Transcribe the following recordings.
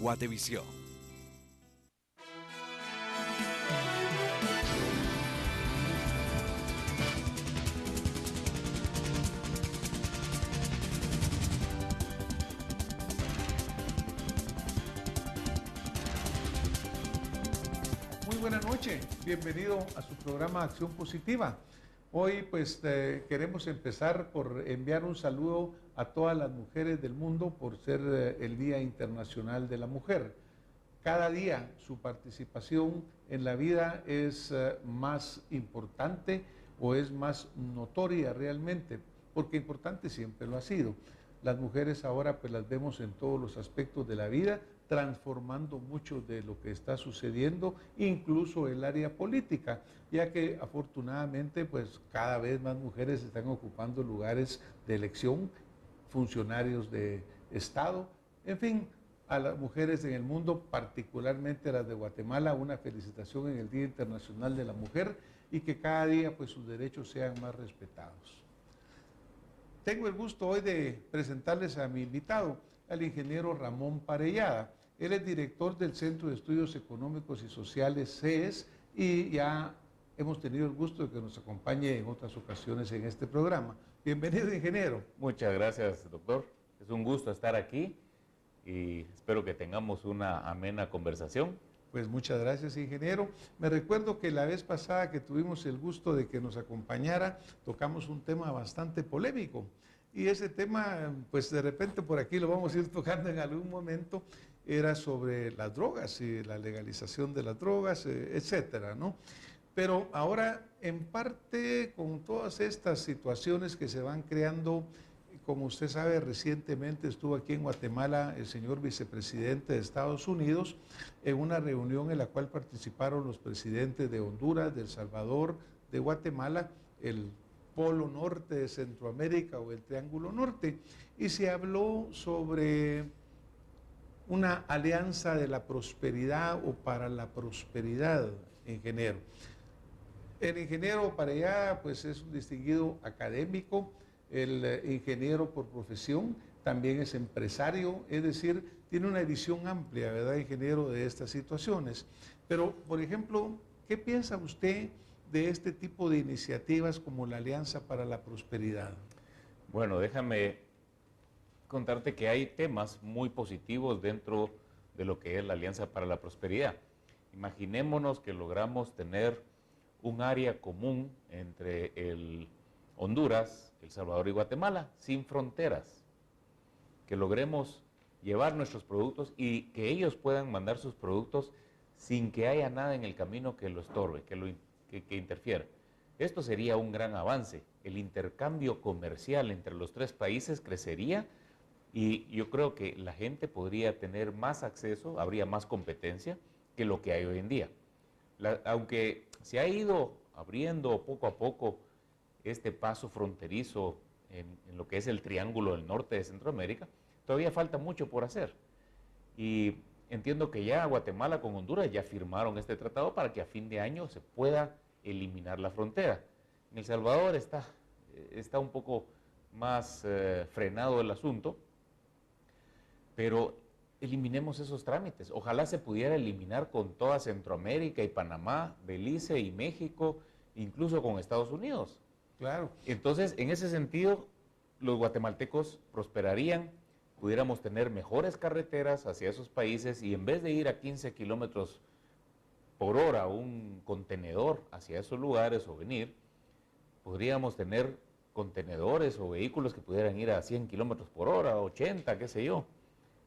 Guatevisión. Muy buena noche, bienvenido a su programa Acción Positiva. Hoy pues queremos empezar por enviar un saludo a todas las mujeres del mundo por ser el Día Internacional de la Mujer. Cada día su participación en la vida es más importante o es más notoria realmente, porque importante siempre lo ha sido. Las mujeres ahora pues las vemos en todos los aspectos de la vida, transformando mucho de lo que está sucediendo, incluso el área política, ya que afortunadamente pues cada vez más mujeres están ocupando lugares de elección, funcionarios de Estado, en fin, a las mujeres en el mundo, particularmente a las de Guatemala, una felicitación en el Día Internacional de la Mujer y que cada día pues sus derechos sean más respetados. Tengo el gusto hoy de presentarles a mi invitado, al ingeniero Ramón Parellada. Él es director del Centro de Estudios Económicos y Sociales, CES, y ya hemos tenido el gusto de que nos acompañe en otras ocasiones en este programa. Bienvenido, ingeniero. Muchas gracias, doctor. Es un gusto estar aquí y espero que tengamos una amena conversación. Pues muchas gracias, ingeniero. Me recuerdo que la vez pasada que tuvimos el gusto de que nos acompañara, tocamos un tema bastante polémico. Y ese tema, pues de repente por aquí lo vamos a ir tocando en algún momento, era sobre las drogas y la legalización de las drogas, etcétera, ¿no? Pero ahora, en parte, con todas estas situaciones que se van creando, como usted sabe, recientemente estuvo aquí en Guatemala el señor vicepresidente de Estados Unidos en una reunión en la cual participaron los presidentes de Honduras, de El Salvador, de Guatemala, el Polo Norte de Centroamérica o el Triángulo Norte, y se habló sobre una alianza de la prosperidad o para la prosperidad, ingeniero. El ingeniero Parellada pues es un distinguido académico, el ingeniero por profesión, también es empresario, es decir, tiene una visión amplia, ¿verdad, ingeniero, de estas situaciones? Pero, por ejemplo, ¿qué piensa usted de este tipo de iniciativas como la Alianza para la Prosperidad? Bueno, déjame contarte que hay temas muy positivos dentro de lo que es la Alianza para la Prosperidad. Imaginémonos que logramos tener un área común entre el Honduras, El Salvador y Guatemala, sin fronteras, que logremos llevar nuestros productos y que ellos puedan mandar sus productos sin que haya nada en el camino que lo estorbe, que interfiera. Esto sería un gran avance. El intercambio comercial entre los tres países crecería y yo creo que la gente podría tener más acceso, habría más competencia que lo que hay hoy en día. Aunque se ha ido abriendo poco a poco este paso fronterizo en lo que es el Triángulo del Norte de Centroamérica, todavía falta mucho por hacer. Y entiendo que ya Guatemala con Honduras ya firmaron este tratado para que a fin de año se pueda eliminar la frontera. En El Salvador está un poco más frenado el asunto, pero eliminemos esos trámites. Ojalá se pudiera eliminar con toda Centroamérica y Panamá, Belice y México, incluso con Estados Unidos. Claro. Entonces, en ese sentido, los guatemaltecos prosperarían, pudiéramos tener mejores carreteras hacia esos países y en vez de ir a 15 kilómetros por hora un contenedor hacia esos lugares o venir, podríamos tener contenedores o vehículos que pudieran ir a 100 kilómetros por hora, 80, qué sé yo.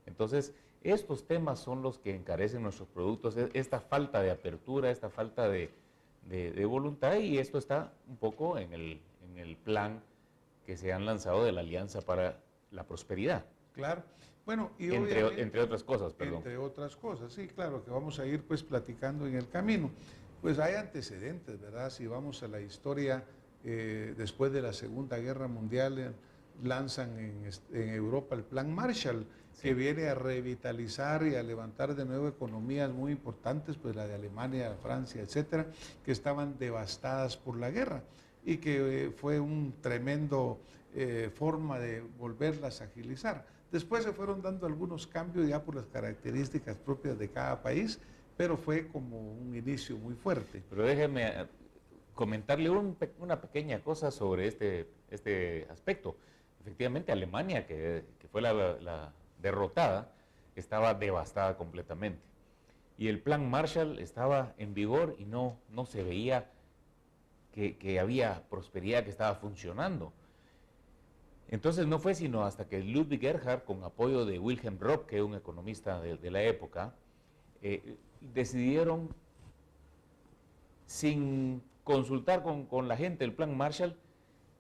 Entonces, estos temas son los que encarecen nuestros productos, esta falta de apertura, esta falta de voluntad, y esto está un poco en el plan que se han lanzado de la Alianza para la Prosperidad. Claro. Bueno, y entre otras cosas, perdón. Entre otras cosas, sí, claro, que vamos a ir pues platicando en el camino. Pues hay antecedentes, ¿verdad? Si vamos a la historia, después de la Segunda Guerra Mundial, lanzan en Europa el Plan Marshall, sí, que viene a revitalizar y a levantar de nuevo economías muy importantes, pues la de Alemania, Francia, etcétera, que estaban devastadas por la guerra y que fue un tremendo forma de volverlas a agilizar. Después se fueron dando algunos cambios ya por las características propias de cada país, pero fue como un inicio muy fuerte. Pero déjeme comentarle una pequeña cosa sobre este aspecto. Efectivamente, Alemania, que fue la derrotada, estaba devastada completamente. Y el plan Marshall estaba en vigor y no se veía que había prosperidad, que estaba funcionando. Entonces no fue sino hasta que Ludwig Erhard, con apoyo de Wilhelm Ropp, que es un economista de la época, decidieron, sin consultar con la gente del plan Marshall,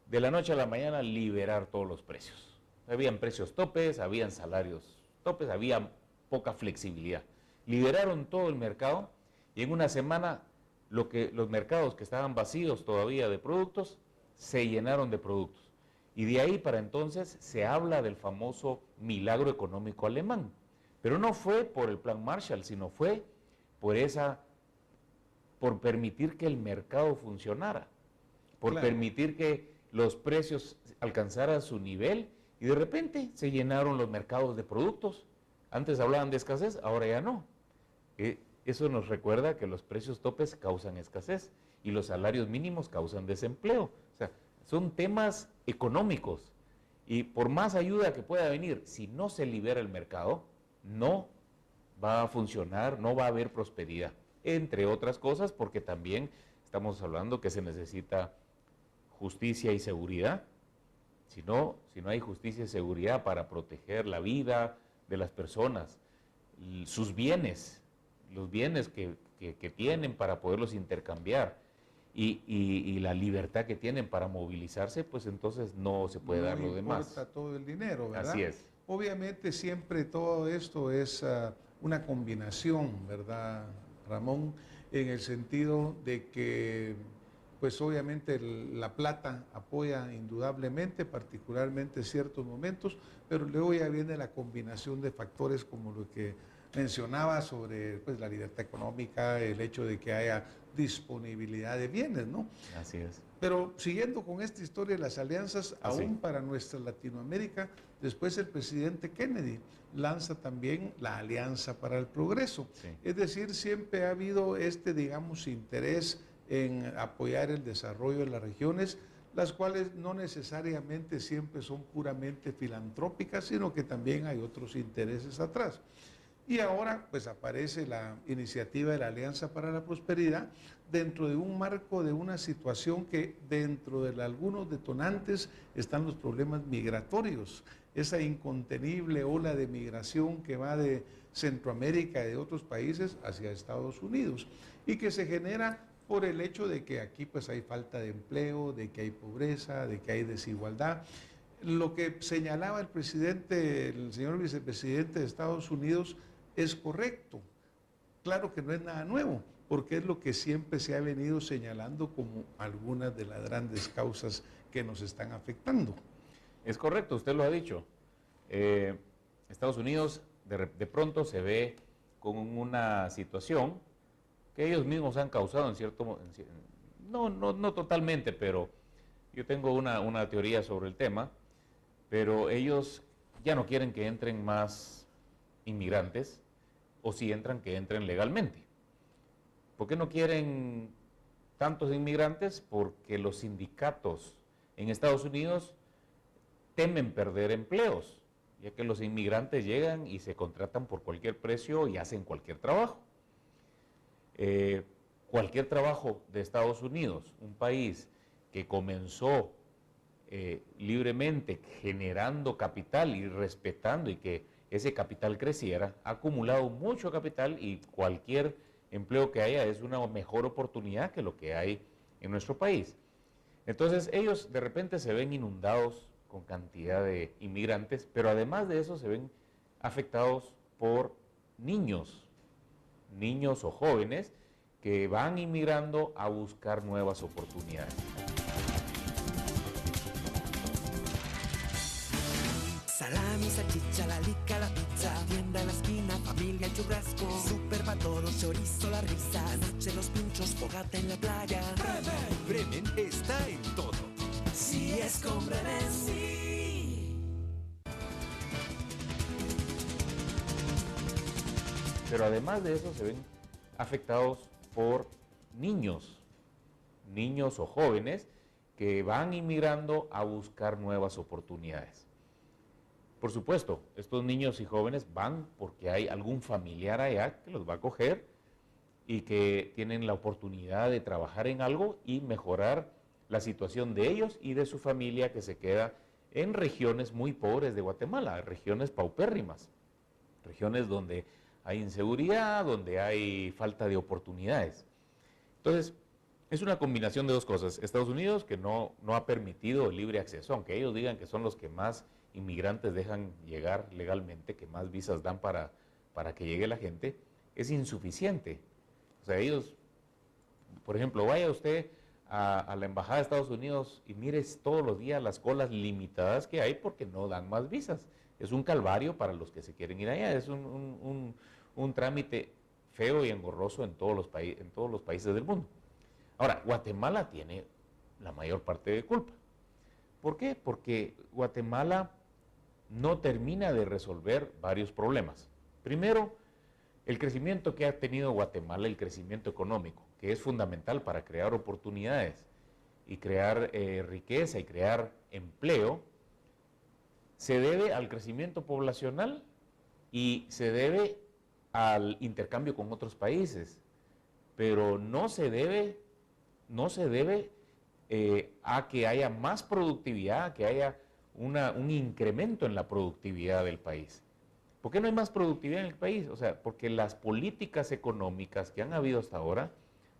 de la noche a la mañana liberar todos los precios. Habían precios topes, habían salarios topes, había poca flexibilidad. Liberaron todo el mercado y en una semana los mercados que estaban vacíos todavía de productos se llenaron de productos. Y de ahí para entonces se habla del famoso milagro económico alemán. Pero no fue por el plan Marshall, sino fue por permitir que el mercado funcionara, por permitir que los precios alcanzaran su nivel y de repente se llenaron los mercados de productos. Antes hablaban de escasez, ahora ya no. Eso nos recuerda que los precios topes causan escasez y los salarios mínimos causan desempleo. O sea, son temas económicos y por más ayuda que pueda venir, si no se libera el mercado, no va a funcionar, no va a haber prosperidad. Entre otras cosas, porque también estamos hablando que se necesita justicia y seguridad. Si no hay justicia y seguridad para proteger la vida de las personas, sus bienes, los bienes que tienen para poderlos intercambiar y la libertad que tienen para movilizarse, pues entonces no se puede dar lo demás. No importa todo el dinero, ¿verdad? Así es. Obviamente siempre todo esto es una combinación, ¿verdad, Ramón? En el sentido de que, pues obviamente la plata apoya indudablemente, particularmente en ciertos momentos, pero luego ya viene la combinación de factores como lo que mencionaba sobre pues, la libertad económica, el hecho de que haya disponibilidad de bienes, ¿no? Así es. Pero siguiendo con esta historia de las alianzas, aún para nuestra Latinoamérica, después el presidente Kennedy lanza también la Alianza para el Progreso. Sí. Es decir, siempre ha habido digamos, interés en apoyar el desarrollo de las regiones, las cuales no necesariamente siempre son puramente filantrópicas, sino que también hay otros intereses atrás. Y ahora pues aparece la iniciativa de la Alianza para la Prosperidad dentro de un marco de una situación que dentro de algunos detonantes están los problemas migratorios, esa incontenible ola de migración que va de Centroamérica y de otros países hacia Estados Unidos y que se genera por el hecho de que aquí pues hay falta de empleo, de que hay pobreza, de que hay desigualdad. Lo que señalaba el señor vicepresidente de Estados Unidos es correcto. Claro que no es nada nuevo, porque es lo que siempre se ha venido señalando como algunas de las grandes causas que nos están afectando. Es correcto, usted lo ha dicho. Estados Unidos de pronto se ve con una situación que ellos mismos han causado en cierto... No totalmente, pero yo tengo una teoría sobre el tema, pero ellos ya no quieren que entren más inmigrantes, o si entran, que entren legalmente. ¿Por qué no quieren tantos inmigrantes? Porque los sindicatos en Estados Unidos temen perder empleos, ya que los inmigrantes llegan y se contratan por cualquier precio y hacen cualquier trabajo. Cualquier trabajo de Estados Unidos, un país que comenzó libremente generando capital y respetando y que ese capital creciera, ha acumulado mucho capital y cualquier empleo que haya es una mejor oportunidad que lo que hay en nuestro país. Entonces ellos de repente se ven inundados con cantidad de inmigrantes, pero además de eso se ven afectados por niños o jóvenes que van inmigrando a buscar nuevas oportunidades. Salami, salchicha, la lica, la pizza, tienda en la esquina, familia, el churrasco, super pa' todos, chorizo, la risa, anoche los pinchos, fogata en la playa. Bremen está en todo. Si es con Bremen, sí. Pero además de eso se ven afectados por niños o jóvenes que van inmigrando a buscar nuevas oportunidades. Por supuesto, estos niños y jóvenes van porque hay algún familiar allá que los va a acoger y que tienen la oportunidad de trabajar en algo y mejorar la situación de ellos y de su familia que se queda en regiones muy pobres de Guatemala, regiones paupérrimas, regiones donde hay inseguridad, donde hay falta de oportunidades. Entonces, es una combinación de dos cosas. Estados Unidos, que no ha permitido el libre acceso, aunque ellos digan que son los que más inmigrantes dejan llegar legalmente, que más visas dan para que llegue la gente, es insuficiente. O sea, ellos, por ejemplo, vaya usted a la Embajada de Estados Unidos y mire todos los días las colas limitadas que hay porque no dan más visas. Es un calvario para los que se quieren ir allá, es un trámite feo y engorroso en todos los países del mundo. Ahora, Guatemala tiene la mayor parte de culpa. ¿Por qué? Porque Guatemala no termina de resolver varios problemas. Primero, el crecimiento que ha tenido Guatemala, el crecimiento económico, que es fundamental para crear oportunidades y crear riqueza y crear empleo, se debe al crecimiento poblacional y se debe al intercambio con otros países, pero no se debe a que haya más productividad, a que haya un incremento en la productividad del país. ¿Por qué no hay más productividad en el país? O sea, porque las políticas económicas que han habido hasta ahora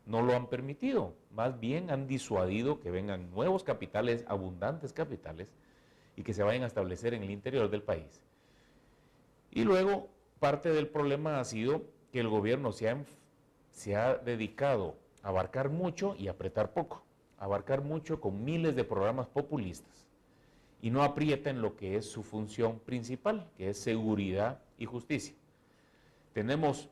no lo han permitido, más bien han disuadido que vengan nuevos capitales, abundantes capitales, y que se vayan a establecer en el interior del país. Y luego, parte del problema ha sido que el gobierno se ha dedicado a abarcar mucho y apretar poco, abarcar mucho con miles de programas populistas, y no aprieta en lo que es su función principal, que es seguridad y justicia. Tenemos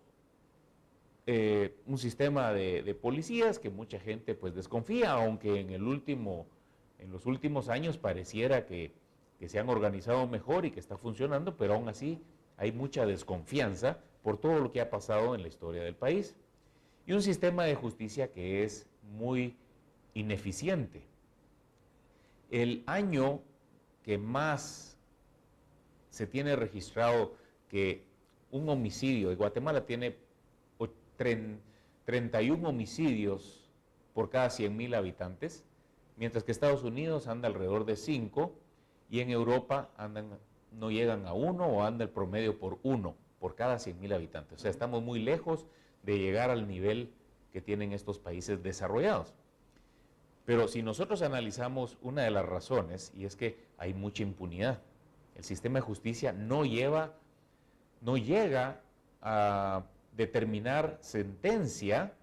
un sistema de policías que mucha gente pues desconfía, aunque en los últimos años pareciera que se han organizado mejor y que está funcionando, pero aún así hay mucha desconfianza por todo lo que ha pasado en la historia del país. Y un sistema de justicia que es muy ineficiente. El año que más se tiene registrado que un homicidio, y Guatemala tiene 31 homicidios por cada 100,000 habitantes, mientras que Estados Unidos anda alrededor de 5, y en Europa no llegan a 1 o anda el promedio por 1 por cada 100,000 habitantes. O sea, estamos muy lejos de llegar al nivel que tienen estos países desarrollados. Pero si nosotros analizamos una de las razones, y es que hay mucha impunidad. El sistema de justicia no llega a determinar sentencia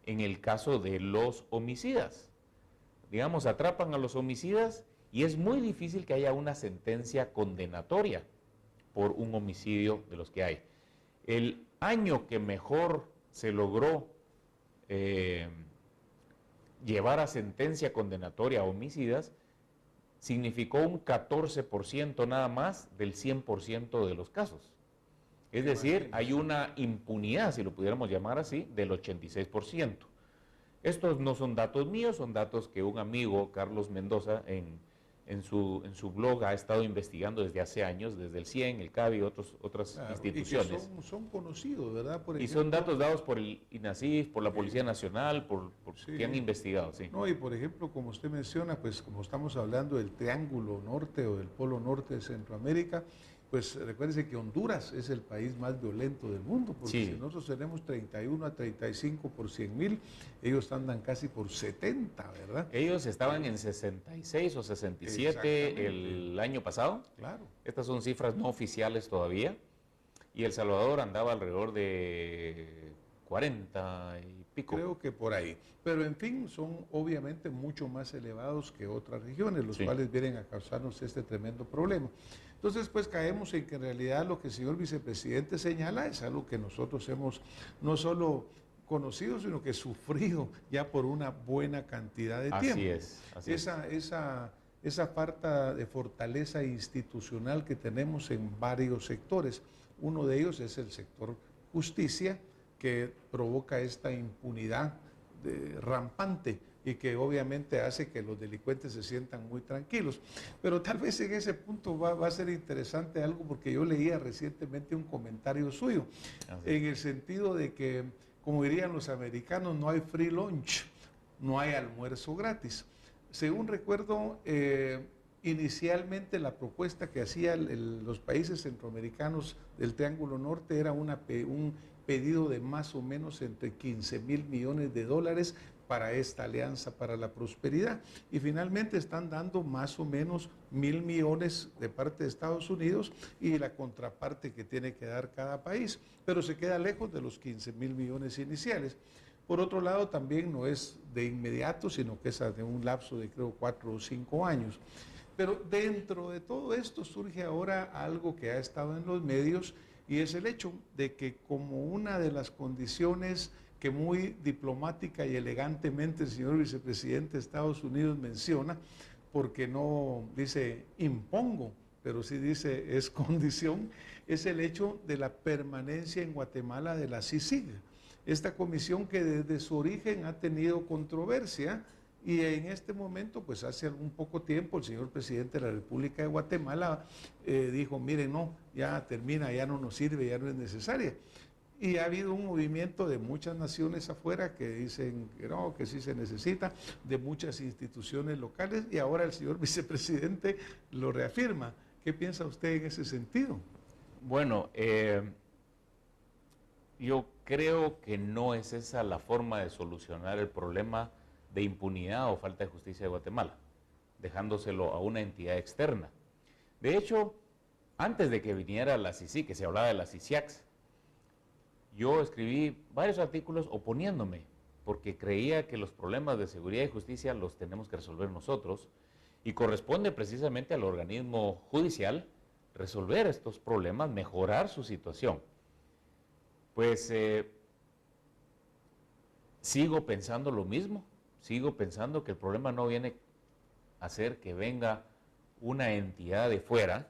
en el caso de los homicidas. Digamos, atrapan a los homicidas y es muy difícil que haya una sentencia condenatoria por un homicidio de los que hay. El año que mejor se logró llevar a sentencia condenatoria a homicidas significó un 14% nada más del 100% de los casos. Es decir, hay una impunidad, si lo pudiéramos llamar así, del 86%. Estos no son datos míos, son datos que un amigo, Carlos Mendoza, en su blog ha estado investigando desde hace años, desde el CIEN, el CABI y otras instituciones. Y que son conocidos, ¿verdad? Por ejemplo, son datos dados por el INASIF, por la Policía Nacional, que han investigado, sí. No, y por ejemplo, como usted menciona, pues como estamos hablando del Triángulo Norte o del Polo Norte de Centroamérica, pues recuérdense que Honduras es el país más violento del mundo, porque si nosotros tenemos 31 a 35 por 100,000, ellos andan casi por 70, ¿verdad? Ellos estaban en 66 o 67 el año pasado. Claro. Estas son cifras no oficiales todavía. Y El Salvador andaba alrededor de 40 y pico. Creo que por ahí. Pero en fin, son obviamente mucho más elevados que otras regiones, los cuales vienen a causarnos este tremendo problema. Entonces, pues caemos en que en realidad lo que el señor vicepresidente señala es algo que nosotros hemos no solo conocido, sino que sufrido ya por una buena cantidad de tiempo. Así es. Esa falta de fortaleza institucional que tenemos en varios sectores. Uno de ellos es el sector justicia que provoca esta impunidad rampante y que obviamente hace que los delincuentes se sientan muy tranquilos. Pero tal vez en ese punto va a ser interesante algo, porque yo leía recientemente un comentario suyo, en el sentido de que, como dirían los americanos, no hay free lunch, no hay almuerzo gratis. Según recuerdo, inicialmente la propuesta que hacían los países centroamericanos del Triángulo Norte era un pedido de más o menos entre 15,000 millones de dólares para esta alianza para la prosperidad, y finalmente están dando más o menos 1,000 millones de parte de Estados Unidos y la contraparte que tiene que dar cada país, pero se queda lejos de los 15,000 millones iniciales. Por otro lado, también no es de inmediato, sino que es de un lapso de creo 4 o 5 años. Pero dentro de todo esto surge ahora algo que ha estado en los medios, y es el hecho de que, como una de las condiciones que muy diplomática y elegantemente el señor vicepresidente de Estados Unidos menciona, porque no dice impongo, pero sí dice es condición, es el hecho de la permanencia en Guatemala de la CICIG, esta comisión que desde su origen ha tenido controversia. Y en este momento, pues hace algún poco tiempo, el señor presidente de la República de Guatemala dijo, miren, no, ya termina, ya no nos sirve, ya no es necesaria. Y ha habido un movimiento de muchas naciones afuera que dicen que no, que sí se necesita, de muchas instituciones locales, y ahora el señor vicepresidente lo reafirma. ¿Qué piensa usted en ese sentido? Bueno, yo creo que no es esa la forma de solucionar el problema de impunidad o falta de justicia de Guatemala, dejándoselo a una entidad externa. De hecho, antes de que viniera la CICIG, que se hablaba de la CICIAX, yo escribí varios artículos oponiéndome, porque creía que los problemas de seguridad y justicia los tenemos que resolver nosotros, y corresponde precisamente al organismo judicial resolver estos problemas, mejorar su situación. Pues sigo pensando lo mismo. Sigo pensando que el problema no viene a ser que venga una entidad de fuera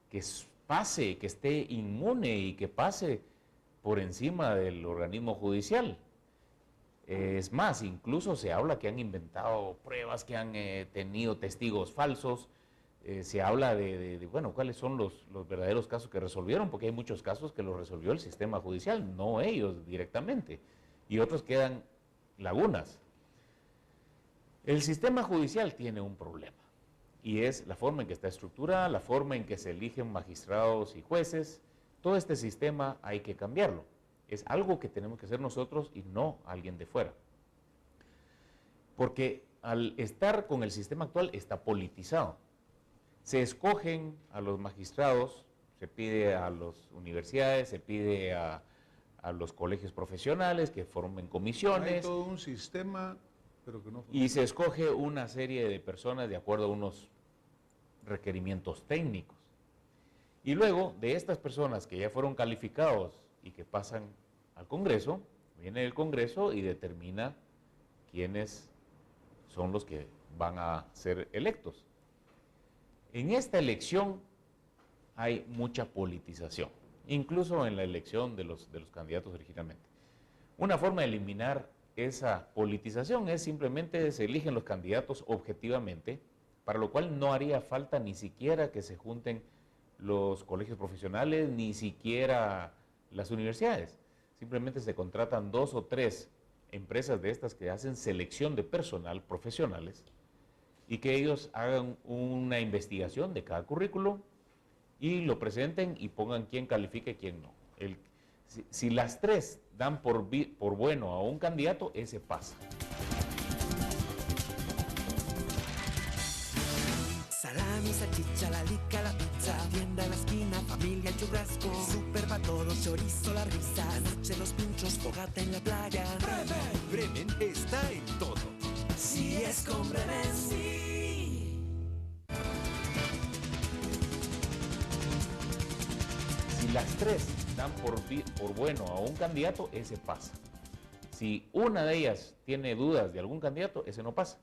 que pase, que esté inmune y que pase por encima del organismo judicial. Es más, incluso se habla que han inventado pruebas, que han tenido testigos falsos. Se habla bueno, cuáles son los verdaderos casos que resolvieron, porque hay muchos casos que los resolvió el sistema judicial, no ellos directamente, y otros quedan lagunas. El sistema judicial tiene un problema, y es la forma en que está estructurada, la forma en que se eligen magistrados y jueces. Todo este sistema hay que cambiarlo. Es algo que tenemos que hacer nosotros y no alguien de fuera. Porque al estar con el sistema actual está politizado. Se escogen a los magistrados, se pide a las universidades, se pide a los colegios profesionales que formen comisiones. Hay todo un sistema, pero que no funciona. Y se escoge una serie de personas de acuerdo a unos requerimientos técnicos. Y luego de estas personas que ya fueron calificados y que pasan al Congreso, viene el Congreso y determina quiénes son los que van a ser electos. En esta elección hay mucha politización, incluso en la elección de los candidatos originalmente. Una forma de eliminar esa politización es simplemente se eligen los candidatos objetivamente, para lo cual no haría falta ni siquiera que se junten los colegios profesionales, ni siquiera las universidades. Simplemente se contratan 2 o 3 empresas de estas que hacen selección de personal profesionales y que ellos hagan una investigación de cada currículo y lo presenten y pongan quién califica y quién no. Si las 3 dan por bueno a un candidato, ese pasa. Salami, salchicha, la lica, la pizza, tienda en la esquina, familia, el churrasco, super pa' todos, chorizo, la risa, anoche los pinchos, fogata en la playa. Bremen está en todo. Si es con Bremen, sí. Si las 3 dan por bueno a un candidato, ese pasa. Si una de ellas tiene dudas de algún candidato, ese no pasa.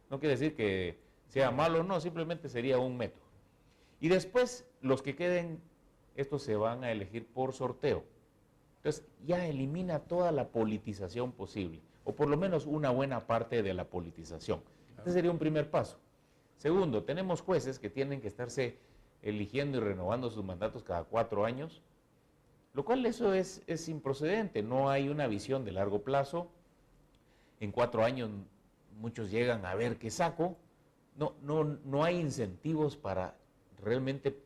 No quiere decir que sea malo o no, simplemente sería un método. Y después, los que queden, estos se van a elegir por sorteo. Entonces ya elimina toda la politización posible, o por lo menos una buena parte de la politización. Ese sería un primer paso. Segundo, tenemos jueces que tienen que estarse eligiendo y renovando sus mandatos cada 4 años, lo cual eso es improcedente. No hay una visión de largo plazo. En 4 años muchos llegan a ver qué saco. No hay incentivos para realmente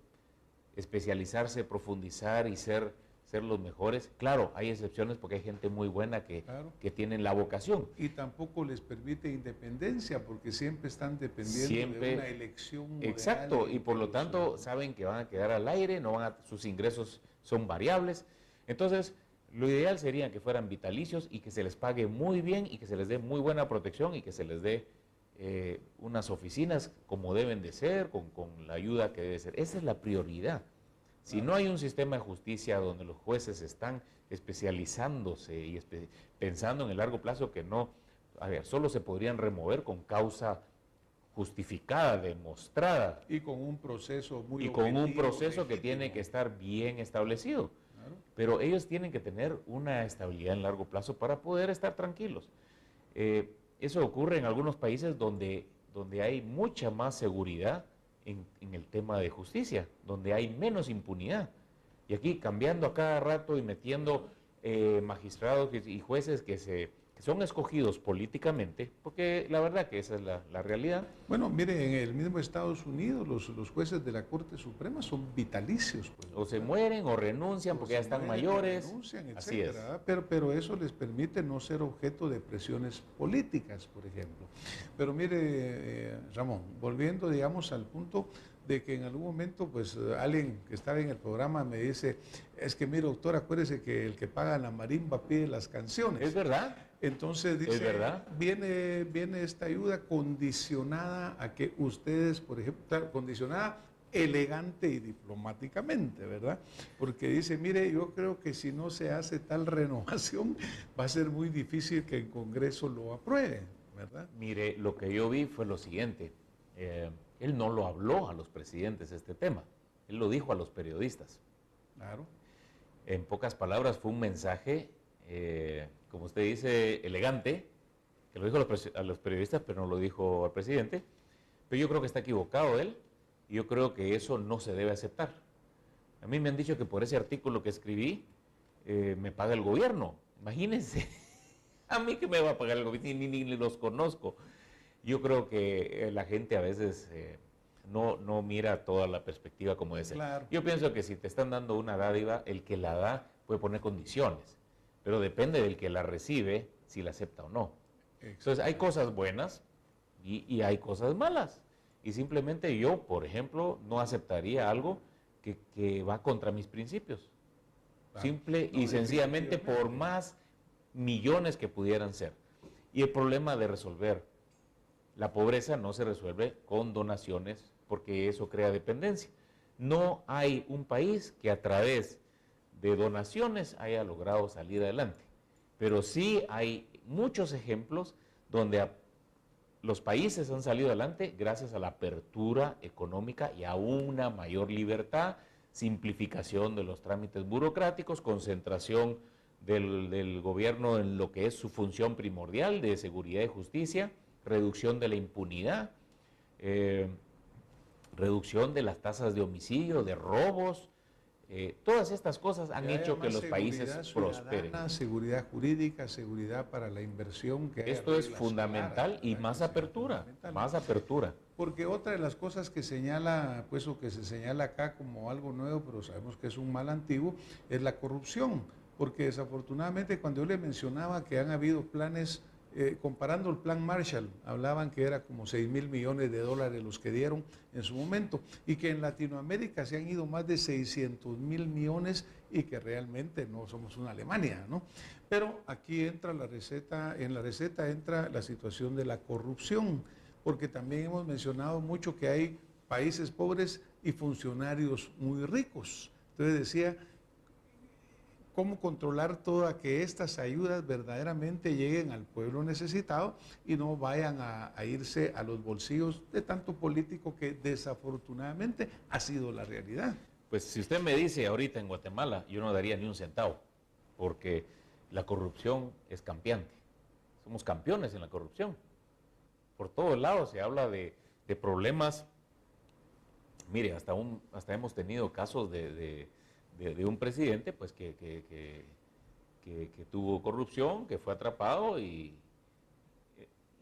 especializarse, profundizar y ser los mejores. Claro, hay excepciones porque hay gente muy buena que tienen la vocación. Y tampoco les permite independencia porque siempre están dependiendo de una elección. Exacto, y por lo tanto saben que van a quedar al aire, sus ingresos son variables. Entonces, lo ideal sería que fueran vitalicios y que se les pague muy bien y que se les dé muy buena protección y que se les dé unas oficinas como deben de ser, con la ayuda que debe ser. Esa es la prioridad. Si no hay un sistema de justicia donde los jueces están especializándose y pensando en el largo plazo, que no, solo se podrían remover con causa justificada, demostrada. Y con un proceso muy objetivo, con un proceso que tiene que estar bien establecido. Claro. Pero ellos tienen que tener una estabilidad en largo plazo para poder estar tranquilos. Eso ocurre en algunos países donde hay mucha más seguridad en el tema de justicia, donde hay menos impunidad. Y aquí cambiando a cada rato y metiendo magistrados y jueces que son escogidos políticamente, porque la verdad que esa es la realidad. Bueno, mire, en el mismo Estados Unidos los jueces de la Corte Suprema son vitalicios. Pues, o se mueren o renuncian porque ya están mayores. Renuncian, así es. Pero eso les permite no ser objeto de presiones políticas, por ejemplo. Pero mire, Ramón, volviendo, digamos, al punto de que en algún momento, pues, alguien que estaba en el programa me dice, es que mire, doctor, acuérdese que el que paga la marimba pide las canciones. ¿Es verdad? Entonces dice, viene esta ayuda condicionada a que ustedes, por ejemplo, condicionada elegante y diplomáticamente, ¿verdad? Porque dice, mire, yo creo que si no se hace tal renovación, va a ser muy difícil que el Congreso lo apruebe, ¿verdad? Mire, lo que yo vi fue lo siguiente, él no lo habló a los presidentes este tema, él lo dijo a los periodistas. Claro. En pocas palabras fue un mensaje, como usted dice, elegante, que lo dijo a los periodistas, pero no lo dijo al presidente. Pero yo creo que está equivocado él, y yo creo que eso no se debe aceptar. A mí me han dicho que por ese artículo que escribí, me paga el gobierno. Imagínense, a mí que me va a pagar el gobierno, ni los conozco. Yo creo que la gente a veces no mira toda la perspectiva como debe ser. Claro. Yo pienso que si te están dando una dádiva, el que la da puede poner condiciones, pero depende del que la recibe si la acepta o no. Entonces hay cosas buenas y hay cosas malas. Y simplemente yo, por ejemplo, no aceptaría algo que va contra mis principios. Claro. Simple y sencillamente por más millones que pudieran ser. Y el problema de resolver la pobreza no se resuelve con donaciones porque eso crea dependencia. No hay un país que a través de donaciones haya logrado salir adelante. Pero sí hay muchos ejemplos donde los países han salido adelante gracias a la apertura económica y a una mayor libertad, simplificación de los trámites burocráticos, concentración del gobierno en lo que es su función primordial de seguridad y justicia, reducción de la impunidad, reducción de las tasas de homicidio, de robos. Todas estas cosas han hecho que los países prosperen. Seguridad jurídica, seguridad para la inversión. Esto es fundamental y más apertura, más apertura. Porque otra de las cosas que señala, pues, o que se señala acá como algo nuevo, pero sabemos que es un mal antiguo, es la corrupción. Porque desafortunadamente cuando yo le mencionaba que han habido planes, comparando el plan Marshall, hablaban que era como 6.000 millones de dólares los que dieron en su momento, y que en Latinoamérica se han ido más de 600.000 millones y que realmente no somos una Alemania, ¿no? Pero aquí entra la receta, en la receta entra la situación de la corrupción, porque también hemos mencionado mucho que hay países pobres y funcionarios muy ricos. Entonces decía, cómo controlar toda que estas ayudas verdaderamente lleguen al pueblo necesitado y no vayan a irse a los bolsillos de tanto político que desafortunadamente ha sido la realidad. Pues si usted me dice ahorita en Guatemala, yo no daría ni un centavo, porque la corrupción es campeante. Somos campeones en la corrupción. Por todos lados se habla de problemas. Mire, hasta hemos tenido casos de un presidente pues que tuvo corrupción, que fue atrapado y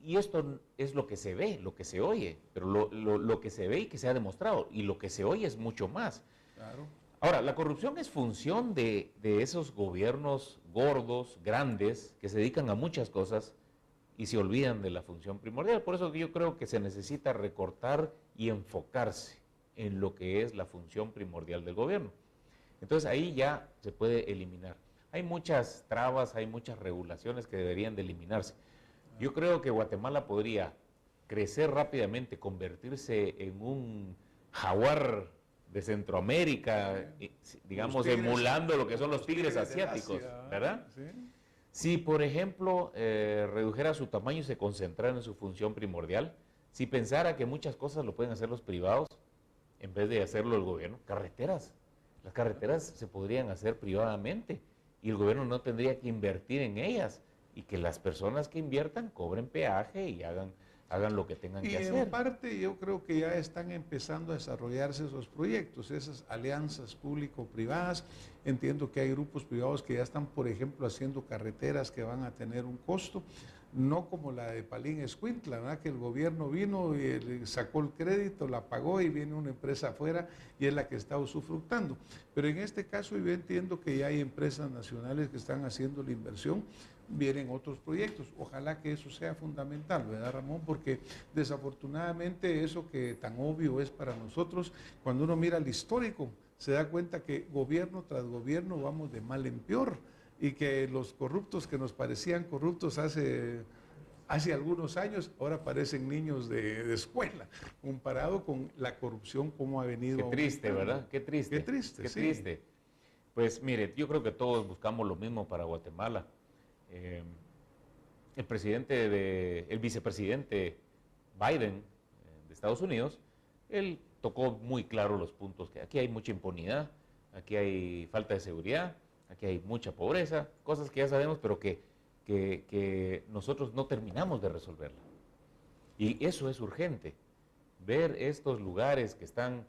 esto es lo que se ve, lo que se oye, pero lo que se ve y que se ha demostrado, y lo que se oye es mucho más. Claro. Ahora, la corrupción es función de esos gobiernos gordos, grandes, que se dedican a muchas cosas y se olvidan de la función primordial. Por eso yo creo que se necesita recortar y enfocarse en lo que es la función primordial del gobierno. Entonces ahí ya se puede eliminar. Hay muchas trabas, hay muchas regulaciones que deberían de eliminarse. Yo creo que Guatemala podría crecer rápidamente, convertirse en un jaguar de Centroamérica, digamos, emulando lo que son los tigres asiáticos, ¿verdad? Sí. Si, por ejemplo, redujera su tamaño y se concentrara en su función primordial, si pensara que muchas cosas lo pueden hacer los privados, en vez de hacerlo el gobierno, carreteras. Las carreteras se podrían hacer privadamente y el gobierno no tendría que invertir en ellas, y que las personas que inviertan cobren peaje y hagan lo que tengan que hacer. Y en parte yo creo que ya están empezando a desarrollarse esos proyectos, esas alianzas público-privadas. Entiendo que hay grupos privados que ya están, por ejemplo, haciendo carreteras que van a tener un costo, no como la de Palín Escuintla, ¿verdad? Que el gobierno vino y sacó el crédito, la pagó y viene una empresa afuera y es la que está usufructando. Pero en este caso yo entiendo que ya hay empresas nacionales que están haciendo la inversión, vienen otros proyectos. Ojalá que eso sea fundamental, ¿verdad, Ramón? Porque desafortunadamente eso que tan obvio es para nosotros, cuando uno mira el histórico, se da cuenta que gobierno tras gobierno vamos de mal en peor, y que los corruptos que nos parecían corruptos hace algunos años, ahora parecen niños de escuela, comparado con la corrupción como ha venido. Qué triste, aumentando. ¿verdad? Qué triste. Qué triste, Qué sí. triste. Pues mire, yo creo que todos buscamos lo mismo para Guatemala. El vicepresidente Biden de Estados Unidos, él tocó muy claro los puntos, que aquí hay mucha impunidad, aquí hay falta de seguridad, aquí hay mucha pobreza, cosas que ya sabemos, pero que nosotros no terminamos de resolverla. Y eso es urgente, ver estos lugares que están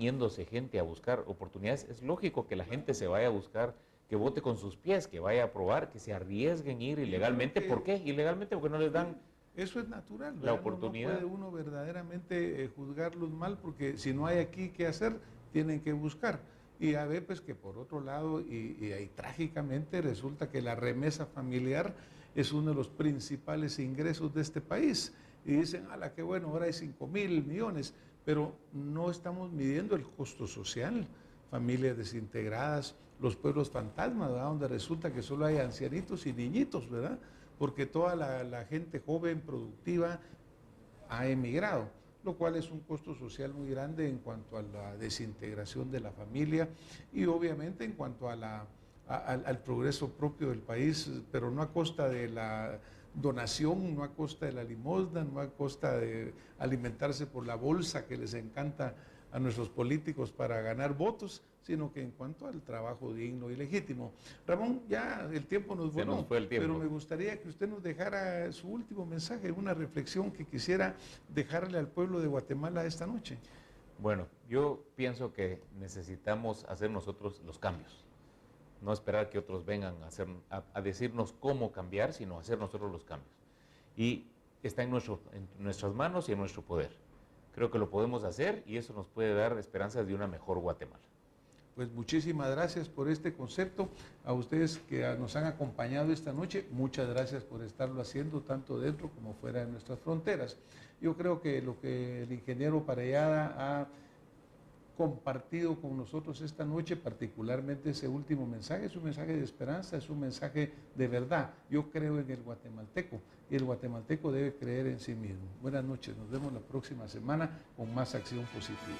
yéndose gente a buscar oportunidades. Es lógico que la gente se vaya a buscar, que vote con sus pies, que vaya a probar, que se arriesguen ir ilegalmente. ¿Por qué? Ilegalmente porque no les dan eso es natural, la ¿verdad? oportunidad. No puede uno verdaderamente juzgarlos mal, porque si no hay aquí qué hacer, tienen que buscar. Y a ver, pues que por otro lado, y ahí trágicamente resulta que la remesa familiar es uno de los principales ingresos de este país. Y dicen, ala, qué bueno, ahora hay 5,000 millones, pero no estamos midiendo el costo social. Familias desintegradas, los pueblos fantasmas, ¿verdad? Donde resulta que solo hay ancianitos y niñitos, ¿verdad? Porque toda la gente joven, productiva, ha emigrado, lo cual es un costo social muy grande en cuanto a la desintegración de la familia y obviamente en cuanto a al progreso propio del país, pero no a costa de la donación, no a costa de la limosna, no a costa de alimentarse por la bolsa que les encanta a nuestros políticos para ganar votos, sino que en cuanto al trabajo digno y legítimo. Ramón, ya el tiempo nos voló, nos fue el tiempo. pero me gustaría que usted nos dejara su último mensaje, una reflexión que quisiera dejarle al pueblo de Guatemala esta noche. Bueno, yo pienso que necesitamos hacer nosotros los cambios, no esperar que otros vengan a decirnos cómo cambiar, sino hacer nosotros los cambios. Y está en nuestras manos y en nuestro poder. Creo que lo podemos hacer y eso nos puede dar esperanzas de una mejor Guatemala. Pues muchísimas gracias por este concepto. A ustedes que nos han acompañado esta noche, muchas gracias por estarlo haciendo tanto dentro como fuera de nuestras fronteras. Yo creo que lo que el ingeniero Parellada ha compartido con nosotros esta noche, particularmente ese último mensaje, es un mensaje de esperanza, es un mensaje de verdad. Yo creo en el guatemalteco y el guatemalteco debe creer en sí mismo. Buenas noches, nos vemos la próxima semana con más Acción Positiva.